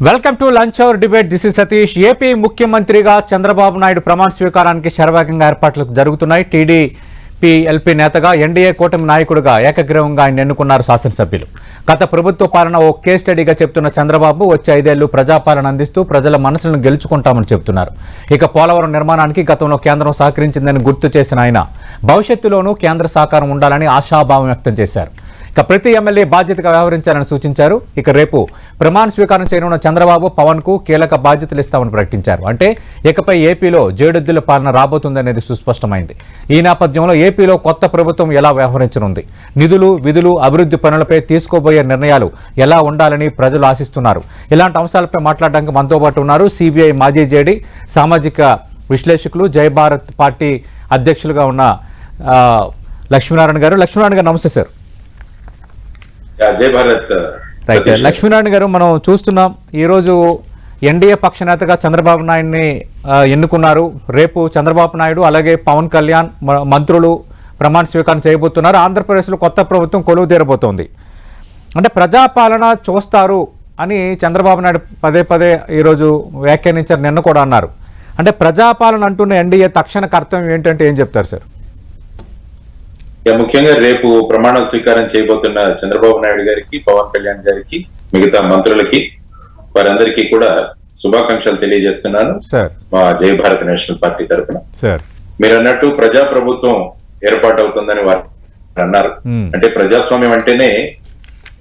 Welcome to lunch hour debate. This is Satish. AP ముఖ్యమంత్రిగా చంద్రబాబు నాయుడు ప్రమాణ స్వీకారానికి శరవేగంగా ఏర్పాట్లు జరుగుతున్నాయి. టీడీపీ ఎల్పీ నేతగా ఎన్డీఏ కూటమి నాయకుడిగా ఏకగ్రీవంగా ఆయన ఎన్నుకున్నారు శాసనసభ్యులు. గత ప్రభుత్వ పాలన ఓ కేస్ స్టడీగా చెప్తున్న చంద్రబాబు వచ్చే 5 ఏళ్లు ప్రజాపాలన అందిస్తూ ప్రజల మనసులను గెలుచుకుంటామని చెబుతున్నారు. ఇక పోలవరం నిర్మాణానికి గతంలో కేంద్రం సహకరించిందని గుర్తు చేసిన ఆయన భవిష్యత్తులోనూ కేంద్ర సహకారం ఉండాలని ఆశాభావం వ్యక్తం చేశారు. ఇక ప్రతి ఎమ్మెల్యే బాధ్యతగా వ్యవహరించాలని సూచించారు. ఇక రేపు ప్రమాణ స్వీకారం చేయనున్న చంద్రబాబు పవన్ కు కీలక బాధ్యతలు ఇస్తామని ప్రకటించారు. అంటే ఇకపై ఏపీలో జేడెద్దుల పాలన రాబోతుందనేది సుస్పష్టమైంది. ఈ నేపథ్యంలో ఏపీలో కొత్త ప్రభుత్వం ఎలా వ్యవహరించనుంది, నిధులు విధులు అభివృద్ధి పనులపై తీసుకోబోయే నిర్ణయాలు ఎలా ఉండాలని ప్రజలు ఆశిస్తున్నారు. ఇలాంటి అంశాలపై మాట్లాడడానికి మనతో పాటు ఉన్నారు సిబిఐ మాజీ జేడీ, సామాజిక విశ్లేషకులు, జై భారత్ పార్టీ అధ్యక్షులుగా ఉన్న లక్ష్మీనారాయణ గారు. లక్ష్మీనారాయణ గారు నమస్తే సార్. జై భారత్. లక్ష్మీనారాయణ గారు, మనం చూస్తున్నాం ఈరోజు ఎన్డీఏ పక్ష నేతగా చంద్రబాబు నాయుడిని ఎన్నుకున్నారు. రేపు చంద్రబాబు నాయుడు అలాగే పవన్ కళ్యాణ్ మంత్రులు ప్రమాణ స్వీకారం చేయబోతున్నారు. ఆంధ్రప్రదేశ్లో కొత్త ప్రభుత్వం కొలువు తీరబోతోంది. అంటే ప్రజాపాలన చూస్తారు అని చంద్రబాబు నాయుడు పదే పదే ఈరోజు వ్యాఖ్యానించారు, నిన్న కూడా అన్నారు. అంటే ప్రజాపాలన అంటున్న ఎన్డీఏ తక్షణ కర్తవ్యం ఏంటంటే ఏం చెప్తారు సార్? ముఖ్యంగా రేపు ప్రమాణ స్వీకారం చేయబోతున్న చంద్రబాబు నాయుడు గారికి, పవన్ కళ్యాణ్ గారికి, మిగతా మంత్రులకి, వారందరికీ కూడా శుభాకాంక్షలు తెలియజేస్తున్నాను మా జై భారత్ నేషనల్ పార్టీ తరఫున. మీరు అన్నట్టు ప్రజా ప్రభుత్వం ఏర్పాటు అవుతుందని వారు అన్నారు. అంటే ప్రజాస్వామ్యం అంటేనే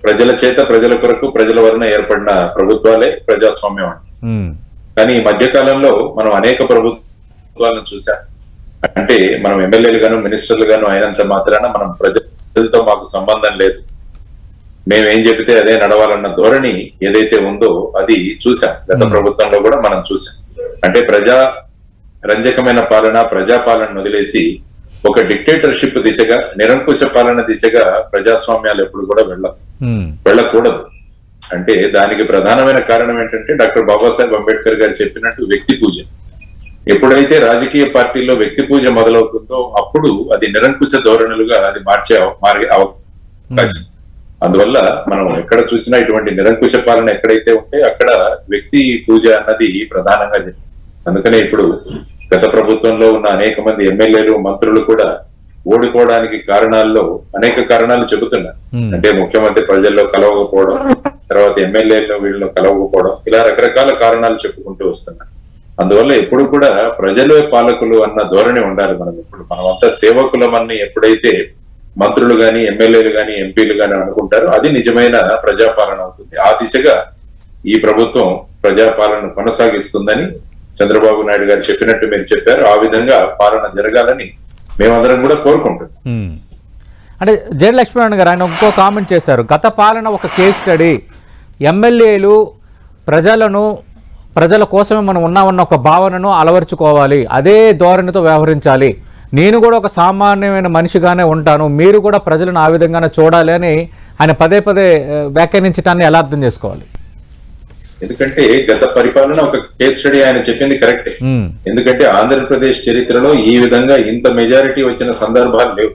ప్రజల చేత, ప్రజల కొరకు, ప్రజల వలన ఏర్పడిన ప్రభుత్వాలే ప్రజాస్వామ్యం అంటే. కానీ ఈ మధ్య కాలంలో మనం అనేక ప్రభుత్వాలను చూసాం. అంటే మనం ఎమ్మెల్యేలు గాను, మినిస్టర్లు గాను అయినంత మాత్రాన మనం ప్రజలతో మాకు సంబంధం లేదు, మేమేం చెబితే అదే నడవాలన్న ధోరణి ఏదైతే ఉందో అది చూసాం. గత ప్రభుత్వంలో కూడా మనం చూసాం. అంటే ప్రజా రంజకమైన పాలన, ప్రజాపాలన వదిలేసి ఒక డిక్టేటర్షిప్ దిశగా, నిరంకుశ పాలన దిశగా ప్రజాస్వామ్యాలు ఎప్పుడు కూడా వెళ్ళకూడదు. అంటే దానికి ప్రధానమైన కారణం ఏంటంటే డాక్టర్ బాబాసాహెబ్ అంబేద్కర్ గారు చెప్పినట్టు వ్యక్తి పూజ. ఎప్పుడైతే రాజకీయ పార్టీల్లో వ్యక్తి పూజ మొదలవుతుందో అప్పుడు అది నిరంకుశ ధోరణులుగా అది మారే అవకాశం. అందువల్ల మనం ఎక్కడ చూసినా ఇటువంటి నిరంకుశ పాలన ఎక్కడైతే ఉంటే అక్కడ వ్యక్తి పూజ అన్నది ప్రధానంగా జరిగింది. అందుకనే ఇప్పుడు గత ప్రభుత్వంలో ఉన్న అనేక మంది ఎమ్మెల్యేలు, మంత్రులు కూడా ఓడిపోవడానికి కారణాల్లో అనేక కారణాలు చెబుతున్నారు. అంటే ముఖ్యమంత్రి ప్రజల్లో కలవకపోవడం, తర్వాత ఎమ్మెల్యేలు వీళ్ళలో కలవకపోవడం, ఇలా రకరకాల కారణాలు చెప్పుకుంటూ వస్తున్నారు. అందువల్ల ఎప్పుడు కూడా ప్రజలే పాలకులు అన్న ధోరణి ఉండాలి. మనమంతా సేవకులం అని ఎప్పుడైతే మంత్రులు గాని, ఎమ్మెల్యేలు గాని, ఎంపీలు గాని అనుకుంటారో అది నిజమైన ప్రజాపాలన అవుతుంది. ఆ దిశగా ఈ ప్రభుత్వం ప్రజాపాలన కొనసాగిస్తుందని చంద్రబాబు నాయుడు గారు చెప్పినట్టు మీరు చెప్పారు. ఆ విధంగా పాలన జరగాలని మేమందరం కూడా కోరుకుంటున్నాం. అంటే జై లక్ష్మీనారాయణ గారు ఆయన ఇంకో కామెంట్ చేశారు. గత పాలన ఒక కేస్ స్టడీ, ఎమ్మెల్యేలు ప్రజల కోసమే మనం ఉన్నామన్న ఒక భావనను అలవర్చుకోవాలి, అదే ధోరణితో వ్యవహరించాలి. నేను కూడా ఒక సామాన్యమైన మనిషిగానే ఉంటాను, మీరు కూడా ప్రజలను ఆ విధంగానే చూడాలి అని ఆయన పదే పదే వ్యాఖ్యానించడాన్ని ఎలా అర్థం చేసుకోవాలి? ఎందుకంటే గత పరిపాలన ఒక కేస్ స్టడీ ఆయన చెప్పింది కరెక్టే. ఎందుకంటే ఆంధ్రప్రదేశ్ చరిత్రలో ఈ విధంగా ఇంత మెజారిటీ వచ్చిన సందర్భాలు లేవు.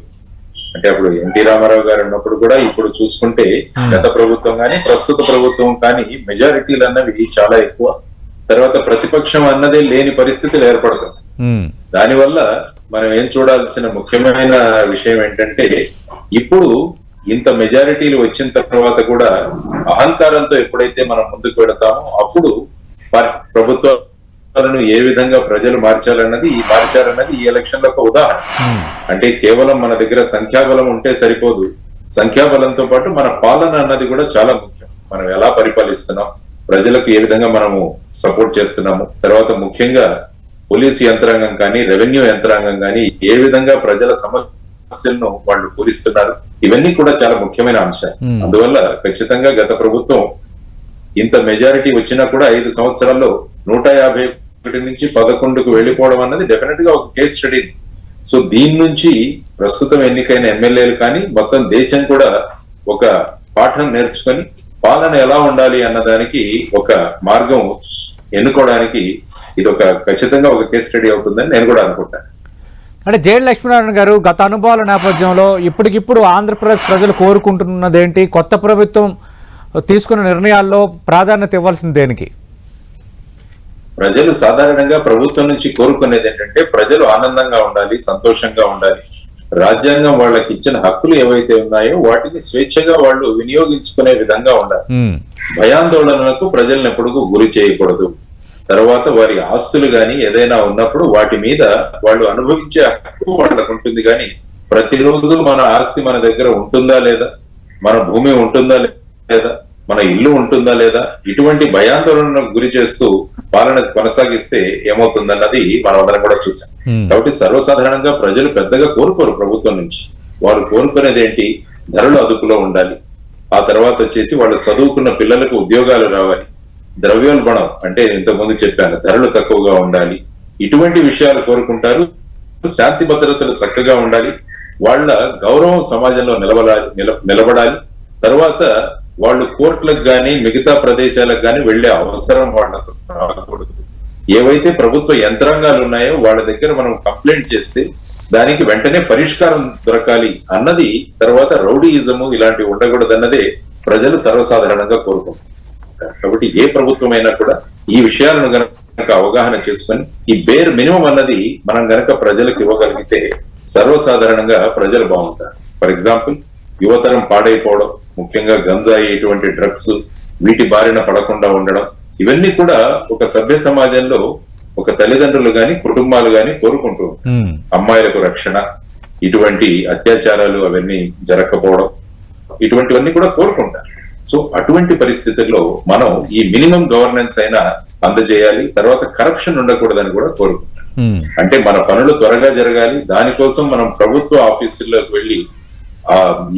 అంటే అప్పుడు ఎన్టీ రామారావు గారు ఉన్నప్పుడు కూడా, ఇప్పుడు చూసుకుంటే గత ప్రభుత్వం కానీ ప్రస్తుత ప్రభుత్వం కానీ మెజారిటీలు అన్నవి చాలా ఎక్కువ. తర్వాత ప్రతిపక్షం అన్నదే లేని పరిస్థితులు ఏర్పడుతుంది. దానివల్ల మనం ఏం చూడాల్సిన ముఖ్యమైన విషయం ఏంటంటే ఇప్పుడు ఇంత మెజారిటీలు వచ్చిన తర్వాత కూడా అహంకారంతో ఎప్పుడైతే మనం ముందుకు వెళతామో అప్పుడు ప్రభుత్వాలను ఏ విధంగా ప్రజలు మార్చారన్నది ఈ ఎలక్షన్ లో ఒక ఉదాహరణ. అంటే కేవలం మన దగ్గర సంఖ్యాబలం ఉంటే సరిపోదు, సంఖ్యాబలంతో పాటు మన పాలన అన్నది కూడా చాలా ముఖ్యం. మనం ఎలా పరిపాలిస్తున్నాం, ప్రజలకు ఏ విధంగా మనము సపోర్ట్ చేస్తున్నాము, తర్వాత ముఖ్యంగా పోలీసు యంత్రాంగం కానీ, రెవెన్యూ యంత్రాంగం కానీ ఏ విధంగా ప్రజల సమస్యలను వాళ్ళు పూరిస్తున్నారు, ఇవన్నీ కూడా చాలా ముఖ్యమైన అంశాలు. అందువల్ల ఖచ్చితంగా గత ప్రభుత్వం ఇంత మెజారిటీ వచ్చినా కూడా 5 సంవత్సరాల్లో 151 నుంచి 11కు వెళ్ళిపోవడం అన్నది డెఫినెట్ గా ఒక కేస్ స్టడీ. సో దీని నుంచి ప్రస్తుతం ఎన్నికైన ఎమ్మెల్యేలు కానీ మొత్తం దేశం కూడా ఒక పాఠం నేర్చుకొని పాలన ఎలా ఉండాలి అన్నదానికి ఒక మార్గం ఎన్నుకోవడానికి ఇది ఒక ఖచ్చితంగా ఒక కేస్ స్టడీ అవుతుందని నేను కూడా అనుకుంటాను. అంటే జై లక్ష్మీనారాయణ గారు, గత అనుభవాల నేపథ్యంలో ఇప్పటికిప్పుడు ఆంధ్రప్రదేశ్ ప్రజలు కోరుకుంటున్నదేంటి? కొత్త ప్రభుత్వం తీసుకున్న నిర్ణయాల్లో ప్రాధాన్యత ఇవ్వాల్సింది దేనికి? ప్రజలు సాధారణంగా ప్రభుత్వం నుంచి కోరుకునేది ఏంటంటే ప్రజలు ఆనందంగా ఉండాలి, సంతోషంగా ఉండాలి. రాజ్యాంగం వాళ్ళకి ఇచ్చిన హక్కులు ఏవైతే ఉన్నాయో వాటిని స్వేచ్ఛగా వాళ్ళు వినియోగించుకునే విధంగా ఉండాలి. భయాందోళనలకు ప్రజలను ఎప్పుడూ గురి చేయకూడదు. తర్వాత వారి ఆస్తులు గాని ఏదైనా ఉన్నప్పుడు వాటి మీద వాళ్ళు అనుభవించే హక్కు వాళ్ళకు ఉంటుంది. కానీ ప్రతిరోజు మన ఆస్తి మన దగ్గర ఉంటుందా లేదా, మన భూమి ఉంటుందా లేదా, మన ఇల్లు ఉంటుందా లేదా, ఇటువంటి భయాందోళనకు గురి చేస్తూ పాలన కొనసాగిస్తే ఏమవుతుందన్నది మనం అందరం కూడా చూసాం. కాబట్టి సర్వసాధారణంగా ప్రజలు పెద్దగా కోరుకోరు ప్రభుత్వం నుంచి. వారు కోరుకునేది ఏంటి, ధరలు అదుపులో ఉండాలి, ఆ తర్వాత వచ్చేసి వాళ్ళు చదువుకున్న పిల్లలకు ఉద్యోగాలు రావాలి, ద్రవ్యోల్బణం అంటే ఇంతకుముందు చెప్పాను ధరలు తక్కువగా ఉండాలి, ఇటువంటి విషయాలు కోరుకుంటారు. శాంతి భద్రతలు చక్కగా ఉండాలి, వాళ్ళ గౌరవం సమాజంలో నిలబడాలి. తర్వాత వాళ్ళు కోర్టులకు గాని మిగతా ప్రదేశాలకు గాని వెళ్లే అవసరం వాళ్ళకు రాకూడదు. ఏవైతే ప్రభుత్వ యంత్రాంగాలు ఉన్నాయో వాళ్ళ దగ్గర మనం కంప్లైంట్ చేస్తే దానికి వెంటనే పరిష్కారం దొరకాలి అన్నది, తర్వాత రౌడీయిజము ఇలాంటివి ఉండకూడదు అన్నదే ప్రజలు సర్వసాధారణంగా కోరుకుంటారు. కాబట్టి ఏ ప్రభుత్వమైనా కూడా ఈ విషయాలను గనక అవగాహన చేసుకొని ఈ బేర్ మినిమం అన్నది మనం గనక ప్రజలకు ఇవ్వగలిగితే సర్వసాధారణంగా ప్రజలు బాగుంటారు. ఫర్ ఎగ్జాంపుల్, యువతరం పాడైపోవడం, ముఖ్యంగా గంజాయి ఇటువంటి డ్రగ్స్ వీటి బారిన పడకుండా ఉండడం, ఇవన్నీ కూడా ఒక సభ్య సమాజంలో ఒక తల్లిదండ్రులు గాని కుటుంబాలు గాని కోరుకుంటూ అమ్మాయిలకు రక్షణ, ఇటువంటి అత్యాచారాలు అవన్నీ జరగకపోవడం, ఇటువంటివన్నీ కూడా కోరుకుంటారు. సో అటువంటి పరిస్థితుల్లో మనం ఈ మినిమం గవర్నెన్స్ అయినా అందజేయాలి. తర్వాత కరప్షన్ ఉండకూడదని కూడా కోరుకుంటాం. అంటే మన పనులు త్వరగా జరగాలి, దానికోసం మనం ప్రభుత్వ ఆఫీసుల్లోకి వెళ్లి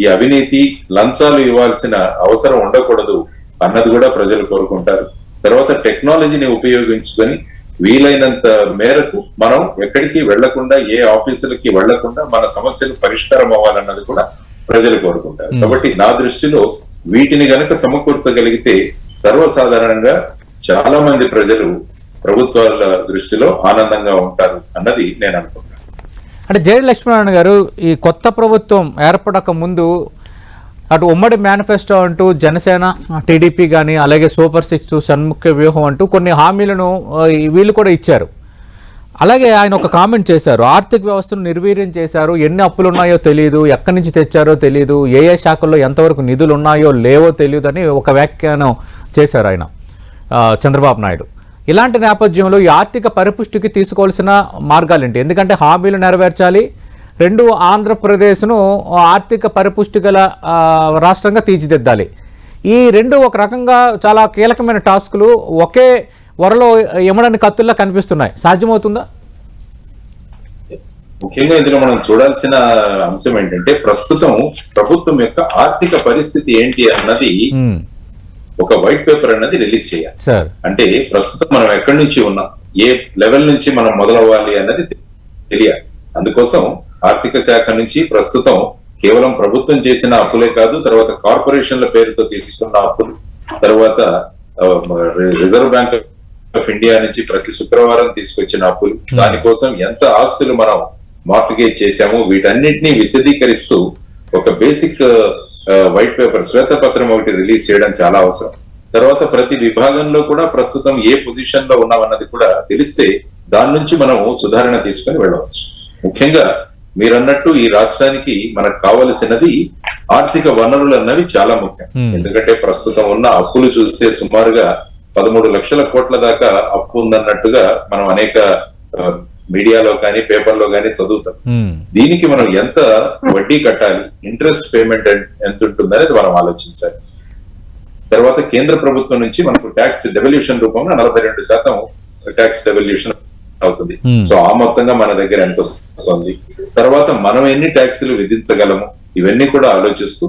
ఈ అవినీతి లంచాలు ఇవ్వాల్సిన అవసరం ఉండకూడదు అన్నది కూడా ప్రజలు కోరుకుంటారు. తర్వాత టెక్నాలజీని ఉపయోగించుకొని వీలైనంత మేరకు మనం ఎక్కడికి వెళ్లకుండా, ఏ ఆఫీసులకి వెళ్లకుండా మన సమస్యలు పరిష్కారం అవ్వాలన్నది కూడా ప్రజలు కోరుకుంటారు. కాబట్టి నా దృష్టిలో వీటిని గనక సమకూర్చగలిగితే సర్వసాధారణంగా చాలా మంది ప్రజలు ప్రభుత్వాల దృష్టిలో ఆనందంగా ఉంటారు అన్నది నేను అనుకుంటున్నాను. అంటే జేడి లక్ష్మీనారాయణ గారు, ఈ కొత్త ప్రభుత్వం ఏర్పడక ముందు అటు ఉమ్మడి మేనిఫెస్టో అంటూ జనసేన, టీడీపీ కానీ, అలాగే సూపర్ 6 షణ్ముఖ వ్యూహం అంటూ కొన్ని హామీలను వీళ్ళు కూడా ఇచ్చారు. అలాగే ఆయన ఒక కామెంట్ చేశారు, ఆర్థిక వ్యవస్థను నిర్వీర్యం చేశారు, ఎన్ని అప్పులు ఉన్నాయో తెలియదు, ఎక్కడి నుంచి తెచ్చారో తెలియదు, ఏ శాఖల్లో ఎంతవరకు నిధులు ఉన్నాయో లేవో తెలియదు అని ఒక వ్యాఖ్యానం చేశారు ఆయన, చంద్రబాబు నాయుడు. ఇలాంటి నేపథ్యంలో ఈ ఆర్థిక పరిపుష్టికి తీసుకోవాల్సిన మార్గాలేంటి? ఎందుకంటే హామీలు నెరవేర్చాలి, రెండు ఆంధ్రప్రదేశ్ను ఆర్థిక పరిపుష్టి గల రాష్ట్రంగా తీర్చిదిద్దాలి. ఈ రెండు ఒక రకంగా చాలా కీలకమైన టాస్కులు ఒకే వరలో ఎమడని కత్తుల్లా కనిపిస్తున్నాయి. సాధ్యమవుతుందా? ముఖ్యంగా ఇందులో మనం చూడాల్సిన అంశం ఏంటంటే ప్రస్తుతం ప్రభుత్వం యొక్క ఆర్థిక పరిస్థితి ఏంటి అన్నది ఒక వైట్ పేపర్ అన్నది రిలీజ్ చేయాలి. అంటే ప్రస్తుతం మనం ఎక్కడి నుంచి ఉన్నాం, ఏ లెవెల్ నుంచి మనం మొదలవ్వాలి అన్నది తెలియాలి. అందుకోసం ఆర్థిక శాఖ నుంచి ప్రస్తుతం కేవలం ప్రభుత్వం చేసిన అప్పులే కాదు, తర్వాత కార్పొరేషన్ల పేరుతో తీసుకున్న అప్పులు, తర్వాత రిజర్వ్ బ్యాంక్ ఆఫ్ ఇండియా నుంచి ప్రతి శుక్రవారం తీసుకొచ్చిన అప్పులు, దానికోసం ఎంత ఆస్తులు మనం మార్టిగేజ్ చేశాము, వీటన్నిటిని విశదీకరిస్తూ ఒక బేసిక్ వైట్ పేపర్, శ్వేతపత్రం ఒకటి రిలీజ్ చేయడం చాలా అవసరం. తర్వాత ప్రతి విభాగంలో కూడా ప్రస్తుతం ఏ పొజిషన్ లో ఉన్నామన్నది కూడా తెలిస్తే దాని నుంచి మనం సుధారణ తీసుకొని వెళ్ళవచ్చు. ముఖ్యంగా మీరన్నట్టు ఈ రాష్ట్రానికి మనకు కావలసినది ఆర్థిక వనరులు అన్నవి చాలా ముఖ్యం. ఎందుకంటే ప్రస్తుతం ఉన్న అప్పులు చూస్తే సుమారుగా 13 లక్షల కోట్ల దాకా అప్పు ఉందన్నట్టుగా మనం అనేక మీడియాలో కానీ పేపర్లో కానీ చదువుతాం. దీనికి మనం ఎంత వడ్డీ కట్టాలి, ఇంట్రెస్ట్ పేమెంట్ ఎంత ఉంటుందనేది మనం ఆలోచించాలి. తర్వాత కేంద్ర ప్రభుత్వం నుంచి మనకు ట్యాక్స్ డెవల్యూషన్ రూపంలో 42% ట్యాక్స్ డెవల్యూషన్ అవుతుంది. సో ఆ మొత్తంగా మన దగ్గర ఎంత వస్తుంది, తర్వాత మనం ఎన్ని ట్యాక్సులు విధించగలము, ఇవన్నీ కూడా ఆలోచిస్తూ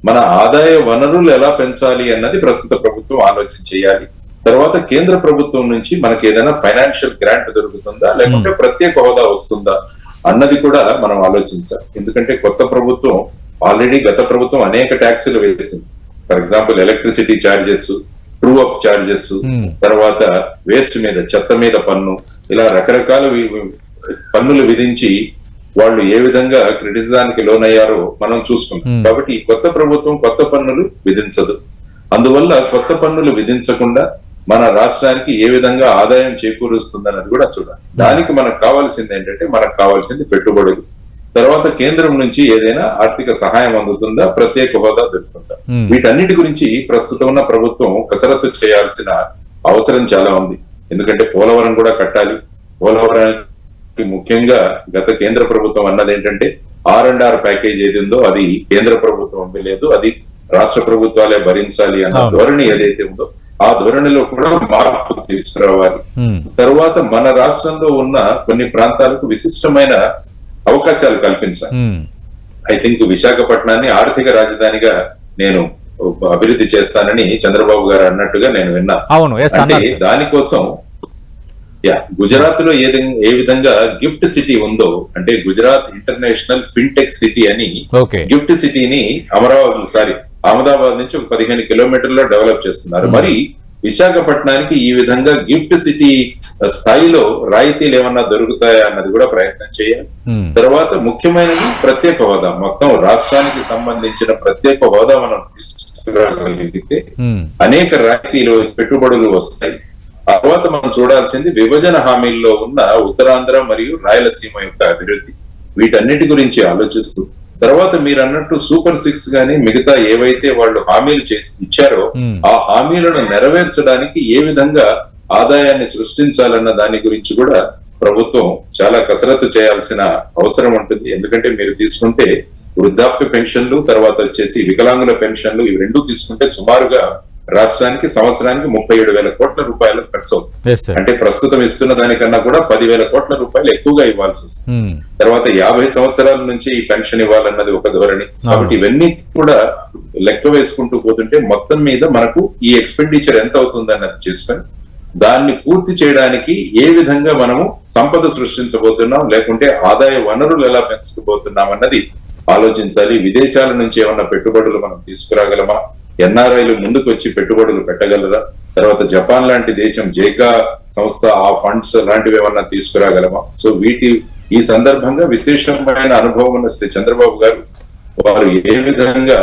మన ఆదాయ వనరులు ఎలా పెంచాలి అన్నది ప్రస్తుత ప్రభుత్వం ఆలోచన చేయాలి. తర్వాత కేంద్ర ప్రభుత్వం నుంచి మనకి ఏదైనా ఫైనాన్షియల్ గ్రాంట్ దొరుకుతుందా, లేకుంటే ప్రత్యేక హోదా వస్తుందా అన్నది కూడా మనం ఆలోచించాలి. ఎందుకంటే కొత్త ప్రభుత్వం ఆల్రెడీ గత ప్రభుత్వం అనేక ట్యాక్సులు వేసింది. For example electricity charges, true up charges, తర్వాత వేస్ట్ మీద, చెత్త మీద పన్ను, ఇలా రకరకాల పన్నులు విధించి వాళ్ళు ఏ విధంగా క్రిటిసిజానికి లోనయ్యారో మనం చూసుకుంటాం. కాబట్టి ఈ కొత్త ప్రభుత్వం కొత్త పన్నులు విధించదు. అందువల్ల కొత్త పన్నులు విధించకుండా మన రాష్ట్రానికి ఏ విధంగా ఆదాయం చేకూరుస్తుందన్నది కూడా చూడాలి. దానికి మనకు కావాల్సింది ఏంటంటే, మనకు కావాల్సింది పెట్టుబడులు, తర్వాత కేంద్రం నుంచి ఏదైనా ఆర్థిక సహాయం అందుతుందా, ప్రత్యేక హోదా దొరుకుతుందా, వీటన్నిటి గురించి ప్రస్తుతం ఉన్న ప్రభుత్వం కసరత్తు చేయాల్సిన అవసరం చాలా ఉంది. ఎందుకంటే పోలవరం కూడా కట్టాలి. పోలవరానికి ముఖ్యంగా గత కేంద్ర ప్రభుత్వం అన్నది ఏంటంటే, R&R ప్యాకేజ్ ఏది ఉందో అది కేంద్ర ప్రభుత్వం ఇవ్వలేదు, అది రాష్ట్ర ప్రభుత్వాలే భరించాలి అన్న ధోరణి ఏదైతే ఉందో ఆ ధోరణిలో కూడా మార్పు తీసుకురావాలి. తర్వాత మన రాష్ట్రంలో ఉన్న కొన్ని ప్రాంతాలకు విశిష్టమైన అవకాశాలు కల్పించాలి. ఐ థింక్ విశాఖపట్నాన్ని ఆర్థిక రాజధానిగా నేను అభివృద్ధి చేస్తానని చంద్రబాబు గారు అన్నట్టుగా నేను విన్నాను. అంటే దానికోసం గుజరాత్ లో ఏ విధంగా గిఫ్ట్ సిటీ ఉందో, అంటే గుజరాత్ ఇంటర్నేషనల్ ఫిన్టెక్ సిటీ అని గిఫ్ట్ సిటీని అహ్మదాబాద్ నుంచి ఒక 15 కిలోమీటర్లో డెవలప్ చేస్తున్నారు. మరి విశాఖపట్నానికి ఈ విధంగా గిఫ్ట్ సిటీ స్థాయిలో రాయితీలు ఏమన్నా దొరుకుతాయా అన్నది కూడా ప్రయత్నం చేయాలి. తర్వాత ముఖ్యమైనది ప్రత్యేక హోదా. మొత్తం రాష్ట్రానికి సంబంధించిన ప్రత్యేక హోదా మనం తీసుకురాగలిగితే అనేక రాయితీలు, పెట్టుబడులు వస్తాయి. తర్వాత మనం చూడాల్సింది విభజన హామీల్లో ఉన్న ఉత్తరాంధ్ర మరియు రాయలసీమ యొక్క అభివృద్ధి. వీటన్నిటి గురించి ఆలోచిస్తూ, తర్వాత మీరు అన్నట్టు సూపర్ 6 గానీ మిగతా ఏవైతే వాళ్ళు హామీలు చేసి ఇచ్చారో ఆ హామీలను నెరవేర్చడానికి ఏ విధంగా ఆదాయాన్ని సృష్టించాలన్న దాని గురించి కూడా ప్రభుత్వం చాలా కసరత్తు చేయాల్సిన అవసరం ఉంటుంది. ఎందుకంటే మీరు తీసుకుంటే వృద్ధాప్య పెన్షన్లు, తర్వాత వచ్చేసి వికలాంగుల పెన్షన్లు, ఇవి రెండు తీసుకుంటే సుమారుగా రాష్ట్రానికి సంవత్సరానికి 37,000 కోట్ల రూపాయలు ఖర్చు అవుతుంది. అంటే ప్రస్తుతం ఇస్తున్న దానికన్నా కూడా 10,000 కోట్ల రూపాయలు ఎక్కువగా ఇవ్వాల్సి వస్తుంది. తర్వాత 50 సంవత్సరాల నుంచి ఈ పెన్షన్ ఇవ్వాలన్నది ఒక ధోరణి. కాబట్టి ఇవన్నీ కూడా లెక్క వేసుకుంటూ పోతుంటే మొత్తం మీద మనకు ఈ ఎక్స్పెండిచర్ ఎంత అవుతుంది అన్నది చేసుకొని దాన్ని పూర్తి చేయడానికి ఏ విధంగా మనము సంపద సృష్టించబోతున్నాం, లేకుంటే ఆదాయ వనరులు ఎలా పెంచుకోబోతున్నాం అన్నది ఆలోచించాలి. విదేశాల నుంచి ఏమన్నా పెట్టుబడులు మనం తీసుకురాగలమా, ఎన్ఆర్ఐలు ముందుకు వచ్చి పెట్టుబడులు పెట్టగలరా, తర్వాత జపాన్ లాంటి దేశం జైకా సంస్థ ఆ ఫండ్స్ లాంటివి ఏమన్నా తీసుకురాగలమా. సో ఈ సందర్భంగా విశేషమైన అనుభవం ఉన్న శ్రీ చంద్రబాబు గారు వారు ఏ విధంగా